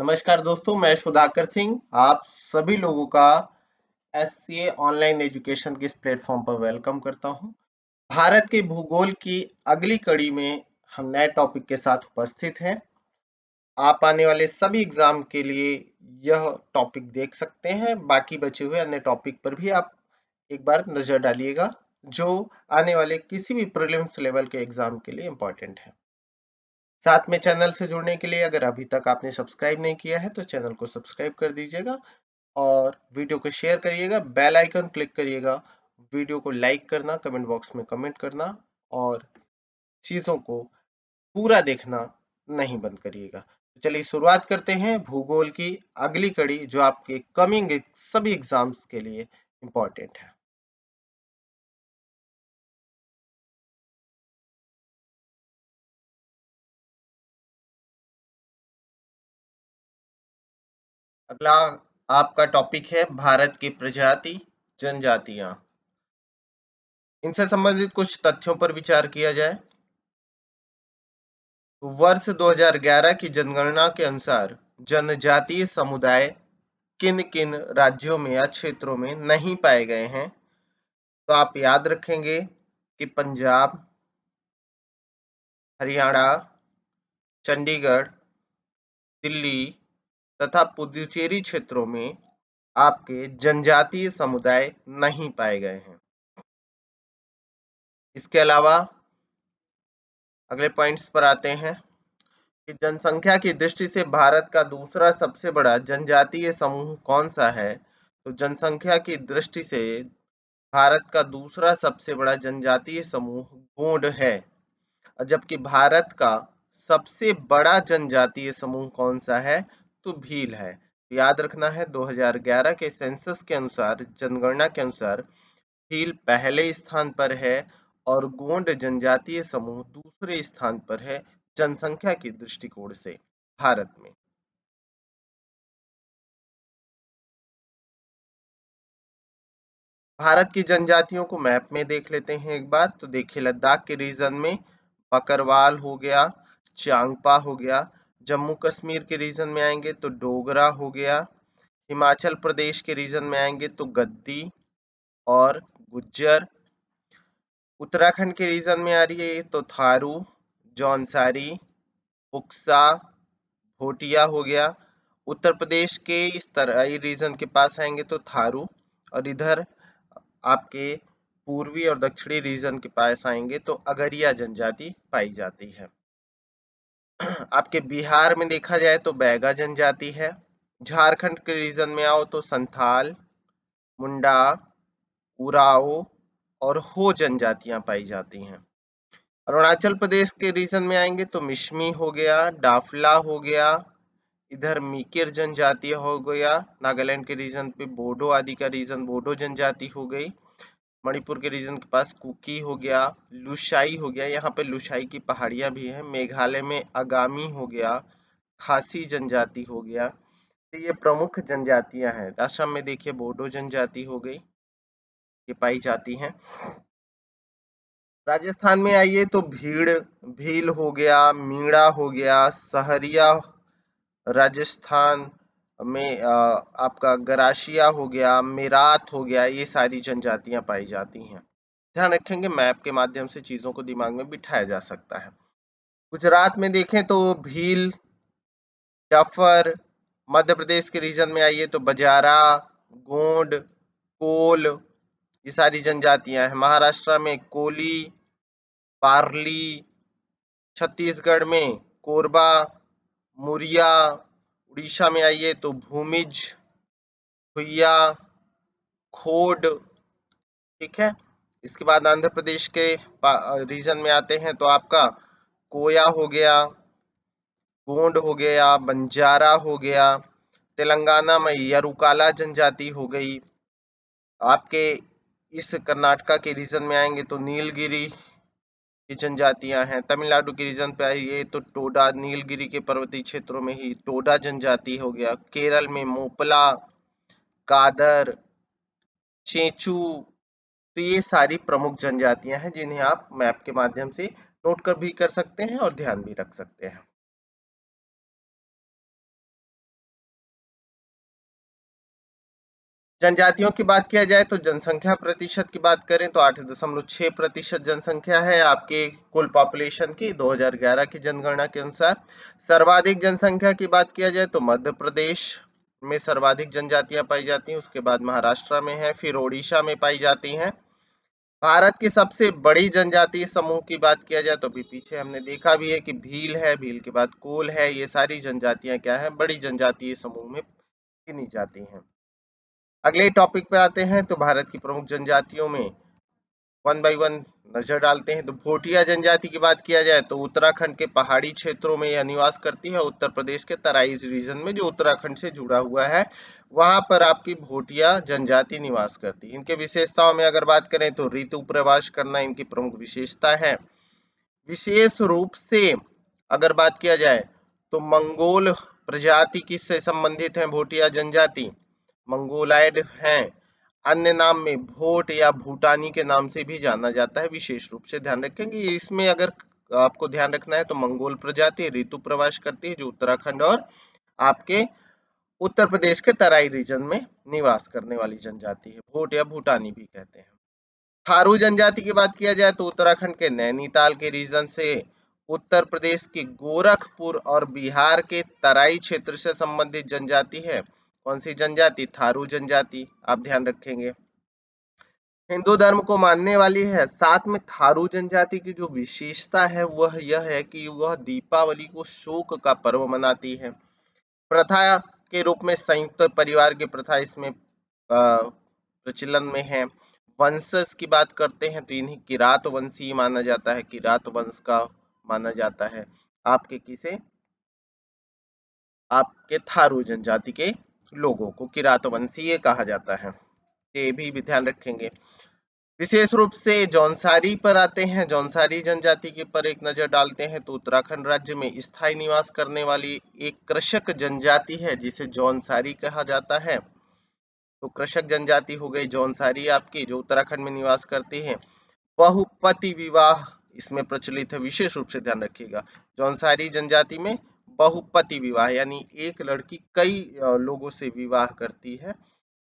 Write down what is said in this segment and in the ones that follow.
नमस्कार दोस्तों, मैं सुधाकर सिंह आप सभी लोगों का एससीए ऑनलाइन एजुकेशन के इस प्लेटफॉर्म पर वेलकम करता हूं। भारत के भूगोल की अगली कड़ी में हम नए टॉपिक के साथ उपस्थित हैं। आप आने वाले सभी एग्जाम के लिए यह टॉपिक देख सकते हैं। बाकी बचे हुए अन्य टॉपिक पर भी आप एक बार नजर डालिएगा, जो आने वाले किसी भी प्रीलिम्स लेवल के एग्जाम के लिए इम्पोर्टेंट है। साथ में चैनल से जुड़ने के लिए अगर अभी तक आपने सब्सक्राइब नहीं किया है तो चैनल को सब्सक्राइब कर दीजिएगा और वीडियो को शेयर करिएगा, बेल आइकन क्लिक करिएगा, वीडियो को लाइक करना, कमेंट बॉक्स में कमेंट करना और चीजों को पूरा देखना नहीं बंद करिएगा। तो चलिए शुरुआत करते हैं भूगोल की अगली कड़ी, जो आपके कमिंग सभी एग्जाम्स के लिए इम्पोर्टेंट है। अगला आपका टॉपिक है भारत की प्रजाति जनजातियां। इनसे संबंधित कुछ तथ्यों पर विचार किया जाए। वर्ष 2011 की जनगणना के अनुसार जनजातीय समुदाय किन किन राज्यों में या क्षेत्रों में नहीं पाए गए हैं, तो आप याद रखेंगे कि पंजाब, हरियाणा, चंडीगढ़, दिल्ली तथा पुदुचेरी क्षेत्रों में आपके जनजातीय समुदाय नहीं पाए गए हैं। इसके अलावा अगले पॉइंट्स पर आते हैं कि जनसंख्या की दृष्टि से भारत का दूसरा सबसे बड़ा जनजातीय समूह कौन सा है। तो जनसंख्या की दृष्टि से भारत का दूसरा सबसे बड़ा जनजातीय समूह गोंड है, जबकि भारत का सबसे बड़ा जनजातीय समूह कौन सा है, तो भील है। याद रखना है 2011 के सेंसस के अनुसार, जनगणना के अनुसार भील पहले स्थान पर है और गोंड जनजातीय समूह दूसरे स्थान पर है जनसंख्या की दृष्टिकोण से भारत में। भारत की जनजातियों को मैप में देख लेते हैं एक बार। तो देखिए, लद्दाख के रीजन में बकरवाल हो गया, चांगपा हो गया। जम्मू कश्मीर के रीजन में आएंगे तो डोगरा हो गया। हिमाचल प्रदेश के रीजन में आएंगे तो गद्दी और गुज्जर। उत्तराखंड के रीजन में आ रही है तो थारू, जौनसारी, पुक्सा, भोटिया हो गया। उत्तर प्रदेश के इस तराई रीजन के पास आएंगे तो थारू, और इधर आपके पूर्वी और दक्षिणी रीजन के पास आएंगे तो अगरिया जनजाति पाई जाती है। आपके बिहार में देखा जाए तो बैगा जनजाति है। झारखंड के रीजन में आओ तो संथाल, मुंडा, उराओ और हो जनजातियां पाई जाती हैं। अरुणाचल प्रदेश के रीजन में आएंगे तो मिश्मी हो गया, डाफला हो गया, इधर मीकिर जनजाति हो गया। नागालैंड के रीजन पे बोडो आदि का रीजन बोडो जनजाति हो गई। मणिपुर के रीजन के पास कुकी हो गया, लुशाई हो गया, यहाँ पे लुशाई की पहाड़ियां भी हैं। मेघालय में आगामी हो गया, खासी जनजाति हो गया। तो ये प्रमुख जनजातियां हैं। असम में देखिए बोडो जनजाति हो गई, ये पाई जाती हैं। राजस्थान में आइए तो भील हो गया, मीणा हो गया, सहरिया राजस्थान में आपका गरासिया हो गया, मेरात हो गया, ये सारी जनजातियां पाई जाती हैं। ध्यान रखेंगे, मैप के माध्यम से चीजों को दिमाग में बिठाया जा सकता है। गुजरात में देखें तो भील, डफर। मध्य प्रदेश के रीजन में आइए तो बजारा, गोंड, कोल, ये सारी जनजातियां हैं। महाराष्ट्र में कोली, पारली। छत्तीसगढ़ में कोरबा, मुरिया। उड़ीसा में आइए तो भूमिज, हुइया, खोड। ठीक है। इसके बाद आंध्र प्रदेश के रीजन में आते हैं तो आपका कोया हो गया, गोंड हो गया, बंजारा हो गया। तेलंगाना में यरुकाला जनजाति हो गई। आपके इस कर्नाटका के रीजन में आएंगे तो नीलगिरी की जनजातियां हैं। तमिलनाडु के रीजन पे आइए तो टोडा, नीलगिरी के पर्वतीय क्षेत्रों में ही टोडा जनजाति हो गया। केरल में मोपला, कादर, चेंचू। तो ये सारी प्रमुख जनजातियां हैं जिन्हें आप मैप के माध्यम से नोट कर भी कर सकते हैं और ध्यान भी रख सकते हैं। जनजातियों की बात किया जाए तो जनसंख्या प्रतिशत की बात करें तो 8.6% जनसंख्या है आपके कुल पॉपुलेशन की 2011 की जनगणना के अनुसार। सर्वाधिक जनसंख्या की बात किया जाए तो मध्य प्रदेश में सर्वाधिक जनजातियां पाई जाती हैं, उसके बाद महाराष्ट्र में है, फिर ओडिशा में पाई जाती हैं। भारत की सबसे बड़ी जनजातीय समूह की बात किया जाए तो अभी पीछे हमने देखा भी है कि भील है, भील के बाद कोल है, ये सारी जनजातियां क्या है, बड़ी जनजातीय समूह में गिनी जाती हैं। अगले टॉपिक पे आते हैं तो भारत की प्रमुख जनजातियों में वन बाय वन नजर डालते हैं। तो भोटिया जनजाति की बात किया जाए तो उत्तराखंड के पहाड़ी क्षेत्रों में यह निवास करती है। उत्तर प्रदेश के तराई रीजन में जो उत्तराखंड से जुड़ा हुआ है वहां पर आपकी भोटिया जनजाति निवास करती है। इनके विशेषताओं में अगर बात करें तो ऋतु प्रवास करना इनकी प्रमुख विशेषता है। विशेष रूप से अगर बात किया जाए तो मंगोल प्रजाति किससे संबंधित है, भोटिया जनजाति मंगोलायड हैं। अन्य नाम में भोट या भूटानी के नाम से भी जाना जाता है, विशेष रूप से ध्यान रखेंगे। इसमें अगर आपको ध्यान रखना है तो मंगोल प्रजाति ऋतु प्रवास करती है जो उत्तराखंड और आपके उत्तर प्रदेश के तराई रीजन में निवास करने वाली जनजाति है, भोट या भूटानी भी कहते हैं। थारू जनजाति की बात किया जाए तो उत्तराखंड के नैनीताल के रीजन से, उत्तर प्रदेश के गोरखपुर और बिहार के तराई क्षेत्र से संबंधित जनजाति है। कौन सी जनजाति, थारू जनजाति, आप ध्यान रखेंगे। हिंदू धर्म को मानने वाली है। साथ में थारू जनजाति की जो विशेषता है वह यह है कि वह दीपावली को शोक का पर्व मनाती है। प्रथा के रूप में संयुक्त परिवार की प्रथा इसमें प्रचलन में है। वंशज की बात करते हैं तो इन्हीं किरात वंशी माना जाता है, किरात वंश का माना जाता है आपके किसे, आपके थारू जनजाति के लोगों को किरात वंशीय कहा जाता है, ये भी ध्यान रखेंगे। विशेष रूप से जौनसारी पर आते हैं। जौनसारी जनजाति के पर एक नजर डालते हैं तो उत्तराखंड राज्य में स्थायी निवास करने वाली एक कृषक जनजाति है जिसे जौनसारी कहा जाता है। तो कृषक जनजाति हो गई जौनसारी आपकी, जो उत्तराखंड में निवास करती है। बहुपति विवाह इसमें प्रचलित है, विशेष रूप से ध्यान रखिएगा। जौनसारी जनजाति में बहुपति विवाह यानी एक लड़की कई लोगों से विवाह करती है,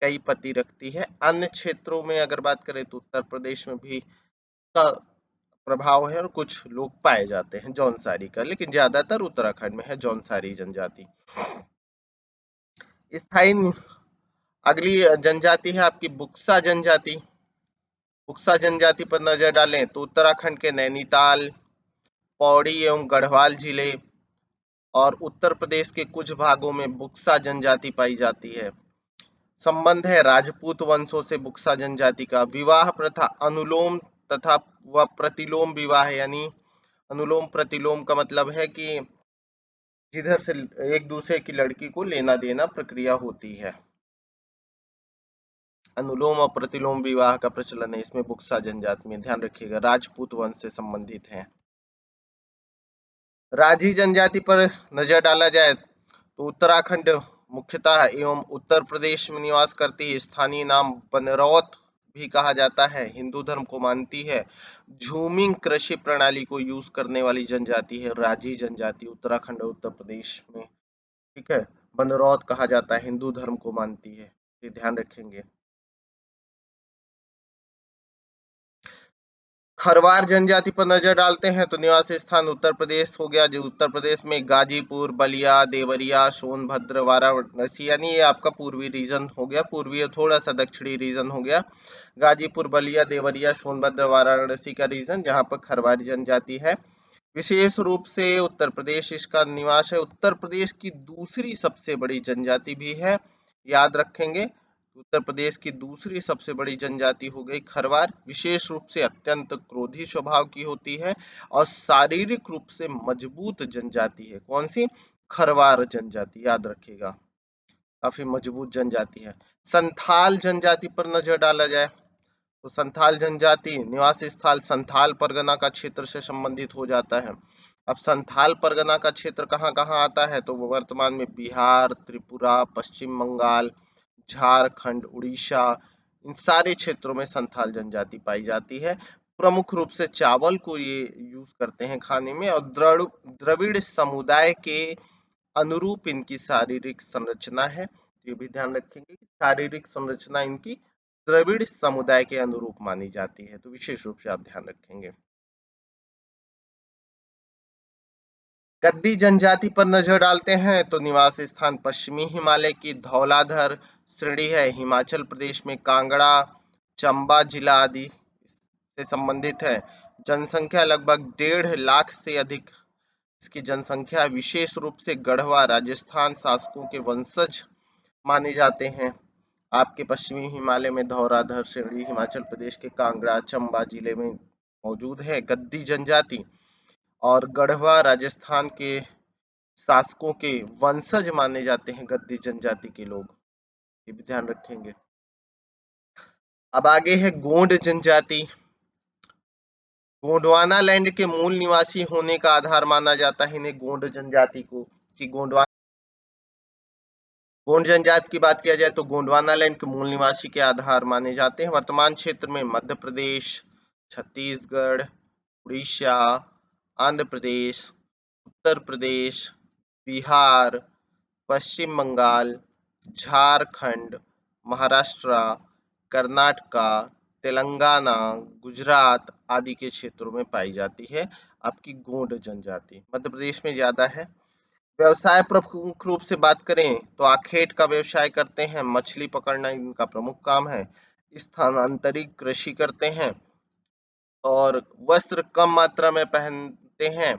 कई पति रखती है। अन्य क्षेत्रों में अगर बात करें तो उत्तर प्रदेश में भी का प्रभाव है और कुछ लोग पाए जाते हैं जौनसारी का, लेकिन ज्यादातर उत्तराखंड में है जौनसारी जनजाति। स्थायी अगली जनजाति है आपकी बुक्सा जनजाति। बुक्सा जनजाति पर नजर डालें तो उत्तराखंड के नैनीताल, पौड़ी एवं गढ़वाल जिले और उत्तर प्रदेश के कुछ भागों में बुक्सा जनजाति पाई जाती है। संबंध है राजपूत वंशों से बुक्सा जनजाति का। विवाह प्रथा अनुलोम तथा व प्रतिलोम विवाह, यानी अनुलोम प्रतिलोम का मतलब है कि जिधर से एक दूसरे की लड़की को लेना देना प्रक्रिया होती है, अनुलोम और प्रतिलोम विवाह का प्रचलन है इसमें बुक्सा जनजाति में, ध्यान रखिएगा। राजपूत वंश से संबंधित है। राजी जनजाति पर नजर डाला जाए तो उत्तराखंड मुख्यतः एवं उत्तर प्रदेश में निवास करती है। स्थानीय नाम बनरौत भी कहा जाता है। हिंदू धर्म को मानती है। झूमिंग कृषि प्रणाली को यूज करने वाली जनजाति है राजी जनजाति, उत्तराखंड और उत्तर प्रदेश में, ठीक है। बनरौत कहा जाता है, हिंदू धर्म को मानती है, ये ध्यान रखेंगे। खरवार जनजाति पर नजर डालते हैं तो निवासी स्थान उत्तर प्रदेश हो गया, जो उत्तर प्रदेश में गाजीपुर, बलिया, देवरिया, सोनभद्र, वाराणसी, यानी ये आपका पूर्वी रीजन हो गया, पूर्वी थोड़ा सा दक्षिणी रीजन हो गया। गाजीपुर, बलिया, देवरिया, सोनभद्र, वाराणसी का रीजन जहां पर खरवारी जनजाति है। विशेष रूप से उत्तर प्रदेश इसका निवास है। उत्तर प्रदेश की दूसरी सबसे बड़ी जनजाति भी है, याद रखेंगे। उत्तर प्रदेश की दूसरी सबसे बड़ी जनजाति हो गई खरवार। विशेष रूप से अत्यंत क्रोधी स्वभाव की होती है और शारीरिक रूप से मजबूत जनजाति है। कौन सी? खरवार जनजाति, याद रखिएगा, काफी मजबूत जनजाति है। संथाल जनजाति पर नजर डाला जाए तो संथाल जनजाति निवासी स्थल संथाल परगना का क्षेत्र से संबंधित हो जाता है। अब संथाल परगना का क्षेत्र कहाँ कहाँ आता है तो वो वर्तमान में बिहार, त्रिपुरा, पश्चिम बंगाल, झारखंड, उड़ीसा, इन सारे क्षेत्रों में संथाल जनजाति पाई जाती है। प्रमुख रूप से चावल को ये यूज करते हैं खाने में और द्रविड़ समुदाय के अनुरूप इनकी शारीरिक संरचना है। तो ये भी ध्यान रखेंगे कि शारीरिक संरचना इनकी द्रविड़ समुदाय के अनुरूप मानी जाती है, तो विशेष रूप से आप ध्यान रखेंगे। गद्दी जनजाति पर नजर डालते हैं तो निवास स्थान पश्चिमी हिमालय की धौलाधर श्रेणी है, हिमाचल प्रदेश में कांगड़ा, चंबा जिला आदि से संबंधित है। जनसंख्या लगभग 1.5 लाख से अधिक इसकी जनसंख्या, विशेष रूप से गढ़वा राजस्थान शासकों के वंशज माने जाते हैं। आपके पश्चिमी हिमालय में धौलाधर श्रेणी हिमाचल प्रदेश के कांगड़ा चंबा जिले में मौजूद है गद्दी जनजाति, और गढ़वा राजस्थान के शासकों के वंशज माने जाते हैं गद्दी जनजाति के लोग, ये भी ध्यान रखेंगे। अब आगे है गोंड जनजाति। गोंडवाना लैंड के मूल निवासी होने का आधार माना जाता है इन्हें, गोंड जनजाति को, कि गोंड जनजाति की बात किया जाए तो गोंडवाना लैंड के मूल निवासी के आधार माने जाते हैं। वर्तमान क्षेत्र में मध्य प्रदेश, छत्तीसगढ़, उड़ीसा, आंध्र प्रदेश, उत्तर प्रदेश, बिहार, पश्चिम बंगाल, झारखंड, महाराष्ट्र, कर्नाटका, तेलंगाना, गुजरात आदि के क्षेत्रों में पाई जाती है आपकी गोंड जनजाति। मध्य प्रदेश में ज्यादा है। व्यवसाय प्रमुख रूप से बात करें तो आखेट का व्यवसाय करते हैं, मछली पकड़ना इनका प्रमुख काम है। स्थानांतरित कृषि करते हैं और वस्त्र कम मात्रा में पहनते हैं,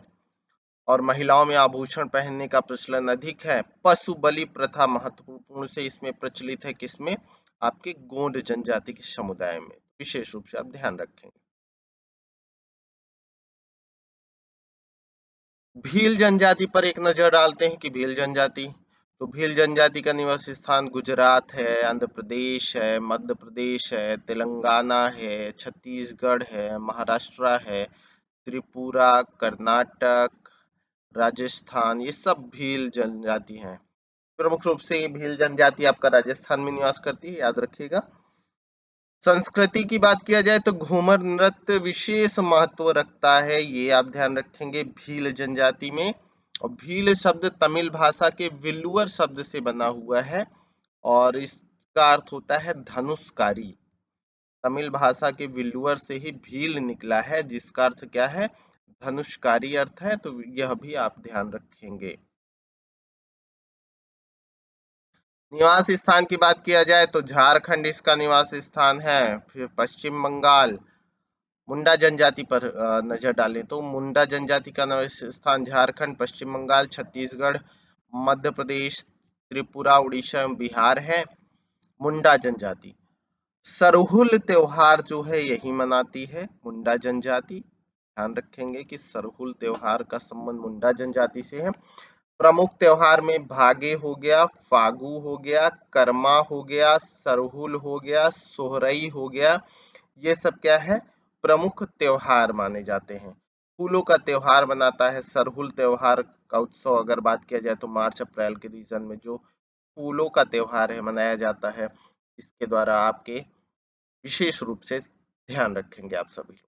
और महिलाओं में आभूषण पहनने का प्रचलन अधिक है। पशु बलि प्रथा महत्वपूर्ण से इसमें प्रचलित है, किसमें? आपके गोंड जनजाति के समुदाय में, विशेष रूप से आप ध्यान रखें। भील जनजाति पर एक नजर डालते हैं कि भील जनजाति, तो भील जनजाति का निवास स्थान गुजरात है, आंध्र प्रदेश है, मध्य प्रदेश है, तेलंगाना है, छत्तीसगढ़ है, महाराष्ट्र है, त्रिपुरा, कर्नाटक, राजस्थान, ये सब भील जनजाति हैं। प्रमुख रूप से ये भील जनजाति आपका राजस्थान में निवास करती है, याद रखिएगा। संस्कृति की बात किया जाए तो घूमर नृत्य विशेष महत्व रखता है, ये आप ध्यान रखेंगे भील जनजाति में। और भील शब्द तमिल भाषा के विल्लुअर शब्द से बना हुआ है, और इसका अर्थ होता है धनुषकारी। तमिल भाषा के विल्लुअर से ही भील निकला है, जिसका अर्थ क्या है? धनुषकारी अर्थ है, तो यह भी आप ध्यान रखेंगे। निवास स्थान की बात किया जाए तो झारखंड इसका निवास स्थान है। फिर पश्चिम बंगाल, मुंडा जनजाति पर नजर डालें तो मुंडा जनजाति का निवास स्थान झारखंड, पश्चिम बंगाल, छत्तीसगढ़, मध्य प्रदेश, त्रिपुरा, उड़ीसा एवं बिहार है। मुंडा जनजाति सरहुल त्योहार जो है यही मनाती है मुंडा जनजाति, ध्यान रखेंगे कि सरहुल त्योहार का संबंध मुंडा जनजाति से है। प्रमुख त्योहार में भागे हो गया, फागु हो गया, करमा हो गया, सरहुल हो गया, सोहरई हो गया, ये सब क्या है? प्रमुख त्योहार माने जाते हैं। फूलों का त्योहार मनाता है सरहुल त्योहार का उत्सव, अगर बात किया जाए तो मार्च अप्रैल के रीजन में जो फूलों का त्योहार है मनाया जाता है, इसके द्वारा आपके विशेष रूप से ध्यान रखेंगे आप सभी लोग।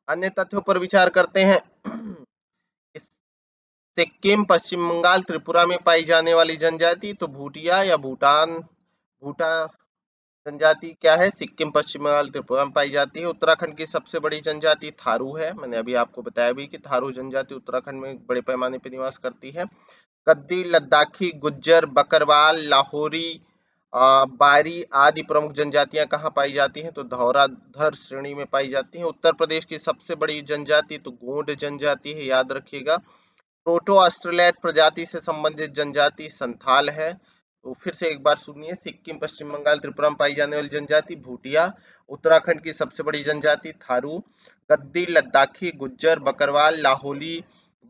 अन्य तथ्यों पर विचार करते हैं। इस सिक्किम, पश्चिम बंगाल, त्रिपुरा में पाई जाने वाली जनजाति, तो भूटिया या भूटा जनजाति क्या है? सिक्किम, पश्चिम बंगाल, त्रिपुरा में पाई जाती है। उत्तराखंड की सबसे बड़ी जनजाति थारू है, मैंने अभी आपको बताया भी कि थारू जनजाति उत्तराखंड में बड़े पैमाने पर निवास करती है। गद्दी, लद्दाखी, गुज्जर, बकरवाल, लाहौरी, बारी आदि प्रमुख जनजातियां कहाँ पाई जाती हैं? तो धौराधर श्रेणी में पाई जाती हैं। उत्तर प्रदेश की सबसे बड़ी जनजाति तो गोंड जनजाति है, याद रखिएगा। प्रोटो ऑस्ट्रेलियाट प्रजाति से संबंधित जनजाति संथाल है। तो फिर से एक बार सुनिए, सिक्किम, पश्चिम बंगाल, त्रिपुरा में पाई जाने वाली जनजाति भूटिया, उत्तराखंड की सबसे बड़ी जनजाति थारू, गद्दी, लद्दाखी, गुज्जर, बकरवाल, लाहौली,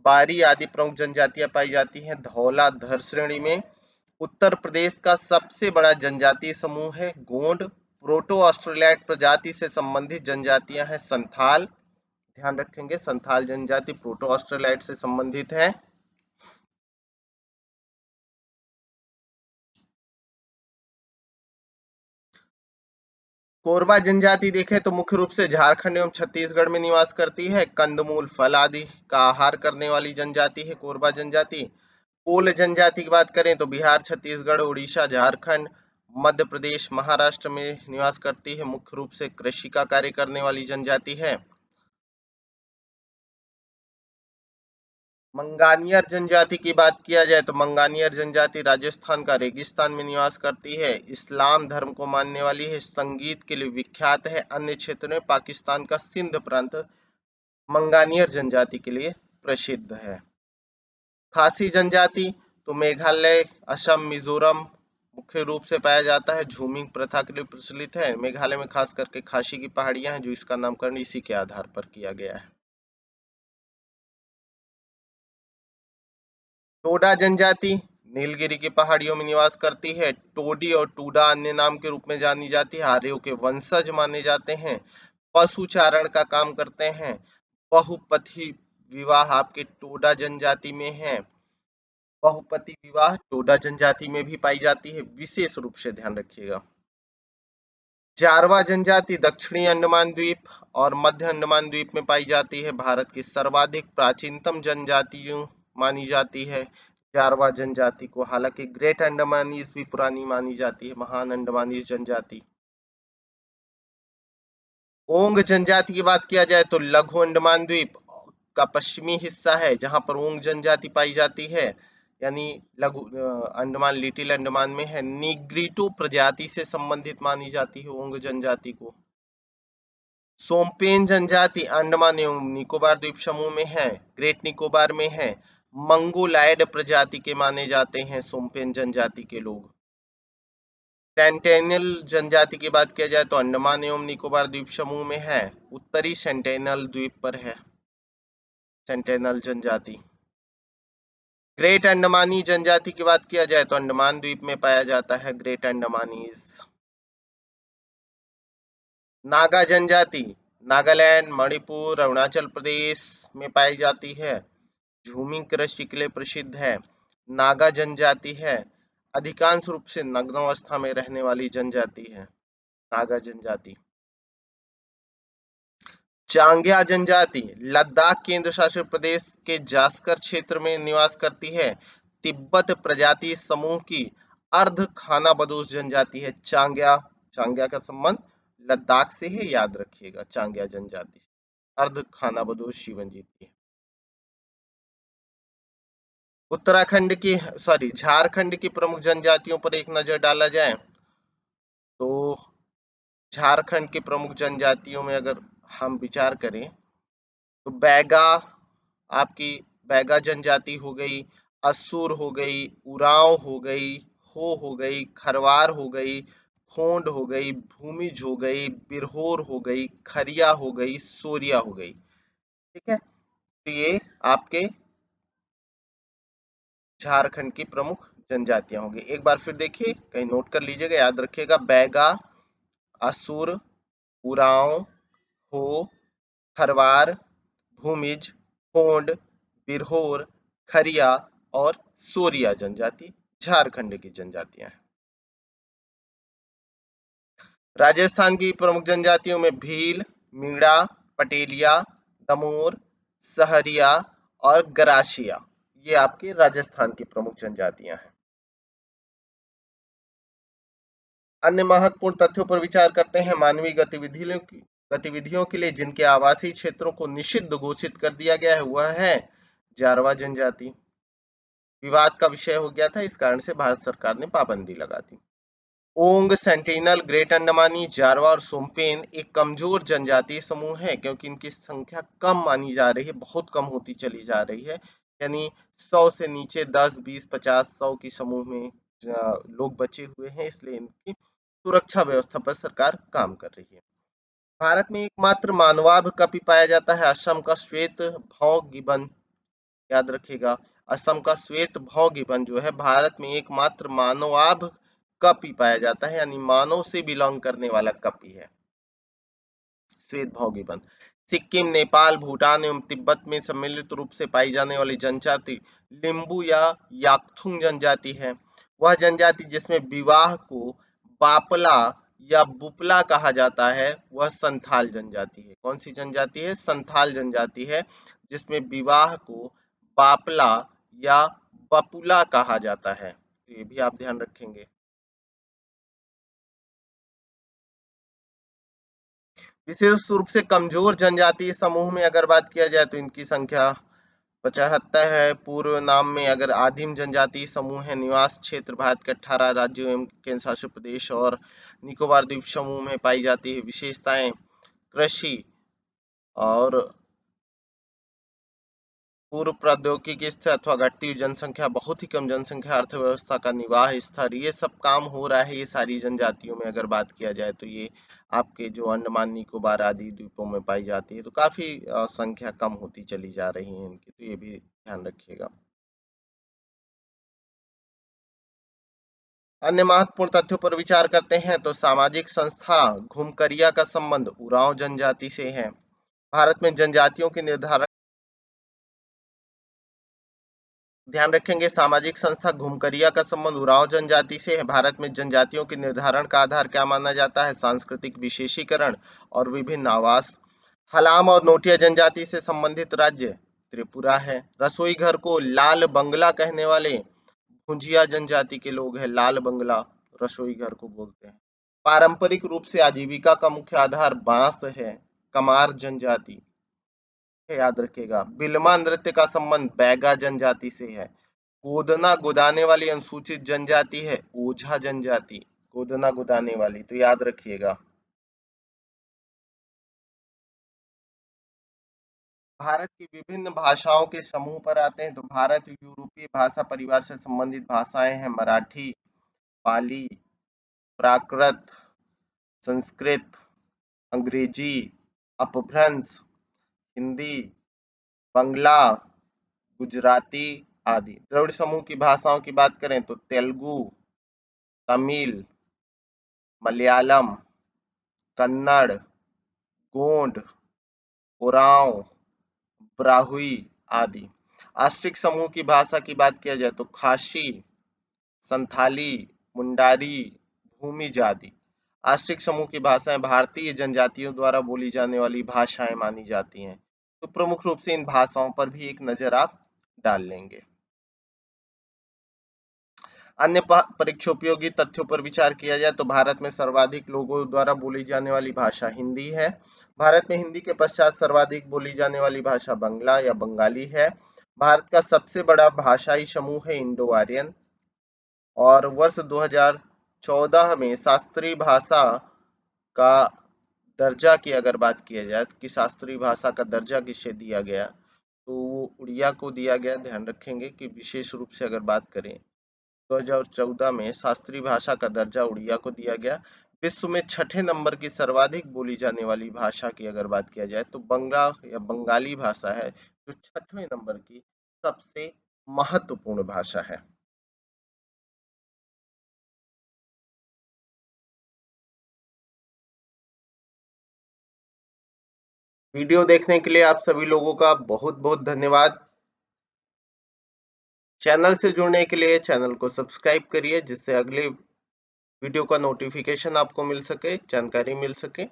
बारी आदि प्रमुख जनजातियां पाई जाती हैं धौलाधर श्रेणी में। उत्तर प्रदेश का सबसे बड़ा जनजातीय समूह है गोंड। प्रोटो ऑस्ट्रेलियाट प्रजाति से संबंधित जनजातियां हैं संथाल, ध्यान रखेंगे संथाल जनजाति प्रोटो ऑस्ट्रेलाइट से संबंधित है। कोरबा जनजाति देखें तो मुख्य रूप से झारखंड एवं छत्तीसगढ़ में निवास करती है। कंदमूल, फल आदि का आहार करने वाली जनजाति है कोरबा जनजाति। कोल जनजाति की बात करें तो बिहार, छत्तीसगढ़, उड़ीसा, झारखंड, मध्य प्रदेश, महाराष्ट्र में निवास करती है। मुख्य रूप से कृषि का कार्य करने वाली जनजाति है। मंगानियर जनजाति की बात किया जाए तो मंगानियर जनजाति राजस्थान का रेगिस्तान में निवास करती है। इस्लाम धर्म को मानने वाली है। संगीत के लिए विख्यात है। अन्य क्षेत्रों में पाकिस्तान का सिंध प्रांत मंगानियर जनजाति के लिए प्रसिद्ध है। खासी जनजाति तो मेघालय, असम, मिजोरम मुख्य रूप से पाया जाता है। झूमिंग प्रथा के लिए प्रचलित है। मेघालय में खास करके खासी की पहाड़ियां हैं जो इसका नामकरण इसी के आधार पर किया गया है। टोडा जनजाति नीलगिरी की पहाड़ियों में निवास करती है। टोडी और टूडा अन्य नाम के रूप में जानी जाती है। आर्यों के वंशज माने जाते हैं। पशु चारण का काम करते हैं। बहुपति विवाह आपके टोडा जनजाति में है। बहुपति विवाह टोडा जनजाति में भी पाई जाती है, विशेष रूप से ध्यान रखिएगा। जारवा जनजाति दक्षिणी अंडमान द्वीप और मध्य अंडमान द्वीप में पाई जाती है। भारत की सर्वाधिक प्राचीनतम जनजातियों मानी जाती है जारवा जनजाति को। हालांकि ग्रेट अंडमानीज भी पुरानी मानी जाती है। महान अंडमानीज जनजाति। ओंग जनजाति की बात किया जाए तो लघु अंडमान द्वीप का पश्चिमी हिस्सा है जहां पर ओंग जनजाति पाई जाती है, यानी लघु अंडमान लिटिल अंडमान में है। निग्रिटो प्रजाति से संबंधित मानी जाती है ओंग जनजाति को। सोम्पेन जनजाति अंडमान एवं निकोबार द्वीप समूह में है, ग्रेट निकोबार में है। मंगोलायड प्रजाति के माने जाते हैं सोम्पेन जनजाति के लोग। सेंटेनल जनजाति की बात किया जाए तो अंडमान एवं निकोबार द्वीप समूह में है। उत्तरी सेंटेनल द्वीप पर है सेंटेनल जनजाति। ग्रेट अंडमानी जनजाति की बात किया जाए तो अंडमान द्वीप में पाया जाता है ग्रेट अंडमानीज। नागा जनजाति नागालैंड, मणिपुर, अरुणाचल प्रदेश में पाई जाती है। झूमिंग कृषि के लिए प्रसिद्ध है। नागा जनजाति है, अधिकांश रूप से नग्नावस्था में रहने वाली जनजाति है नागा जनजाति। चांग्या जनजाति लद्दाख केंद्र शासित प्रदेश के जास्कर क्षेत्र में निवास करती है। तिब्बत प्रजाति समूह की अर्ध खानाबदोश जनजाति है चांग्या। चांग्या का संबंध लद्दाख से है, याद रखिएगा। चांग्या जनजाति अर्ध खानाबदोश जीवन जीती है। उत्तराखंड की झारखंड की प्रमुख जनजातियों पर एक नजर डाला जाए तो झारखंड की प्रमुख जनजातियों में अगर हम विचार करें तो बैगा, आपकी बैगा जनजाति हो गई, असुर हो गई, उरांव हो गई, हो गई, खरवार हो गई, खोंड हो गई, भूमिज हो गई, बिरहोर हो गई, खरिया हो गई, सोरिया हो गई। ठीक है, तो ये आपके झारखंड की प्रमुख जनजातियां होंगी। एक बार फिर देखिए, कहीं नोट कर लीजिएगा, याद रखिएगा। बैगा, असुर, उरांव, हो, खरवार, भूमिज, खोंड, बिरहोर, खरिया और सोरिया जनजाति झारखंड की जनजातियां हैं। राजस्थान की प्रमुख जनजातियों में भील, मीणा, पटेलिया, दमोर, सहरिया और गरासिया, ये आपकी राजस्थान की प्रमुख जनजातियां हैं। अन्य महत्वपूर्ण तथ्यों पर विचार करते हैं। मानवीय गतिविधियों के लिए जिनके आवासीय क्षेत्रों को निषिद्ध घोषित कर दिया गया है वह है जारवा जनजाति। विवाद का विषय हो गया था, इस कारण से भारत सरकार ने पाबंदी लगा दी। ओंग, सेंटिनल, ग्रेट अंडमानी, जारवा और सोम्पेन एक कमजोर जनजातीय समूह है क्योंकि इनकी संख्या कम मानी जा रही है, बहुत कम होती चली जा रही है। यानी 100 से नीचे 10, 20, 50, 100 की समूह में लोग बचे हुए हैं, इसलिए इनकी सुरक्षा व्यवस्था पर सरकार काम कर रही है। भारत में एकमात्र मानवाभ कपि पाया जाता है असम का श्वेत भौं गिबन, याद रखिएगा। असम का श्वेत भौं गिबन जो है भारत में एकमात्र मानवाभ कपि पाया जाता है, यानी मानव से बिलोंग करने वाला कपि है श्वेत भौं गिबन। सिक्किम, नेपाल, भूटान एवं तिब्बत में सम्मिलित रूप से पाई जाने वाली जनजाति लिम्बू या याकथुंग जनजाति है। वह जनजाति जिसमें विवाह को बापला या बुपला कहा जाता है वह संथाल जनजाति है। कौन सी जनजाति है? संथाल जनजाति है, जिसमें विवाह को बापला या बपुला कहा जाता है। तो ये भी आप ध्यान रखेंगे। विशेष रूप से कमजोर जनजातीय समूह में अगर बात किया जाए तो इनकी संख्या 75 है। पूर्व नाम में अगर आदिम जनजातीय समूह है, निवास क्षेत्र भारत के 18 राज्यों एवं केंद्र शासित प्रदेश और निकोबार द्वीप समूह में पाई जाती है। विशेषताएं: कृषि और पूर्व प्रौद्योगिकी स्थिर अथवा घटती हुई जनसंख्या, बहुत ही कम जनसंख्या, अर्थव्यवस्था का निवाह स्तर, ये सब काम हो रहा है ये सारी जनजातियों में। अगर बात किया जाए तो ये आपके जो अंडमान निकोबार आदि द्वीपों में पाई जाती है, तो काफी संख्या कम होती चली जा रही है इनकी, तो ये भी ध्यान रखिएगा। अन्य महत्वपूर्ण तथ्यों पर विचार करते हैं तो सामाजिक संस्था घुमकरिया का संबंध उरांव जनजाति से है। भारत में जनजातियों के निर्धारण, ध्यान रखेंगे, सामाजिक संस्था घुमकरिया का संबंध उरांव जनजाति से है। भारत में जनजातियों के निर्धारण का आधार क्या माना जाता है? सांस्कृतिक विशेषीकरण और विभिन्न आवास। हलाम और नोटिया जनजाति से संबंधित राज्य त्रिपुरा है। रसोई घर को लाल बंगला कहने वाले भुंजिया जनजाति के लोग हैं। लाल बंगला रसोई घर को बोलते हैं। पारंपरिक रूप से आजीविका का मुख्य आधार बांस है। कमार जनजाति है, याद रखिएगा। बिलमा नृत्य का संबंध बैगा जनजाति से है। गोदना गुदाने वाली अनुसूचित जनजाति है ओझा जनजाति। गोदना गुदाने वाली, तो याद रखिएगा। भारत की विभिन्न भाषाओं के समूह पर आते हैं तो भारत यूरोपीय भाषा परिवार से संबंधित भाषाएं हैं। मराठी, पाली, प्राकृत, संस्कृत, अंग्रेजी, अपभ्रंश, हिंदी, बंगला, गुजराती आदि। द्रविड़ समूह की भाषाओं की बात करें तो तेलुगु, तमिल, मलयालम, कन्नड़, गोंड, उरांव, ब्राहुई आदि। आश्रित समूह की भाषा की बात किया जाए तो खासी, संथाली, मुंडारी, भूमिज आदि। आश्रित समूह की भाषाएं भारतीय जनजातियों द्वारा बोली जाने वाली भाषाएं मानी जाती हैं। तो प्रमुख रूप से इन भाषाओं पर भी एक नजर आप डाल लेंगे। अन्य परीक्षोपयोगी तथ्यों पर विचार किया जाए तो भारत में सर्वाधिक लोगों द्वारा बोली जाने वाली भाषा हिंदी है। भारत में हिंदी के पश्चात सर्वाधिक बोली जाने वाली भाषा बंगला या बंगाली है। भारत का सबसे बड़ा भाषाई समूह है इंडो आर्यन। और वर्ष 2014 में शास्त्रीय भाषा का दर्जा की अगर बात किया जाए कि शास्त्रीय भाषा का दर्जा किसे दिया गया, तो वो उड़िया को दिया गया। ध्यान रखेंगे कि विशेष रूप से अगर बात करें 2014 में शास्त्रीय भाषा का दर्जा उड़िया को दिया गया। विश्व में छठे नंबर की सर्वाधिक बोली जाने वाली भाषा की अगर बात किया जाए तो बंगला या बंगाली भाषा है, जो छठवें नंबर की सबसे महत्वपूर्ण भाषा है। वीडियो देखने के लिए आप सभी लोगों का बहुत बहुत धन्यवाद। चैनल से जुड़ने के लिए चैनल को सब्सक्राइब करिए, जिससे अगले वीडियो का नोटिफिकेशन आपको मिल सके, जानकारी मिल सके।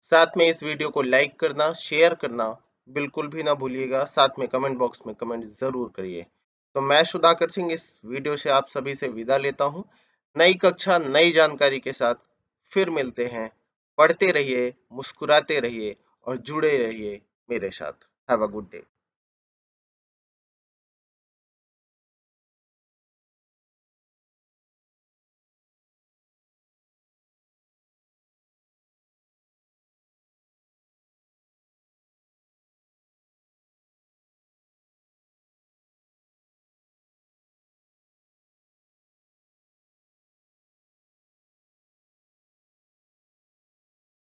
साथ में इस वीडियो को लाइक करना, शेयर करना बिल्कुल भी ना भूलिएगा। साथ में कमेंट बॉक्स में कमेंट जरूर करिए। तो मैं सुधाकर सिंह इस वीडियो से आप सभी से विदा लेता हूँ। नई कक्षा नई जानकारी के साथ फिर मिलते हैं। पढ़ते रहिए, मुस्कुराते रहिए और जुड़े रहिए मेरे साथ। Have a good day.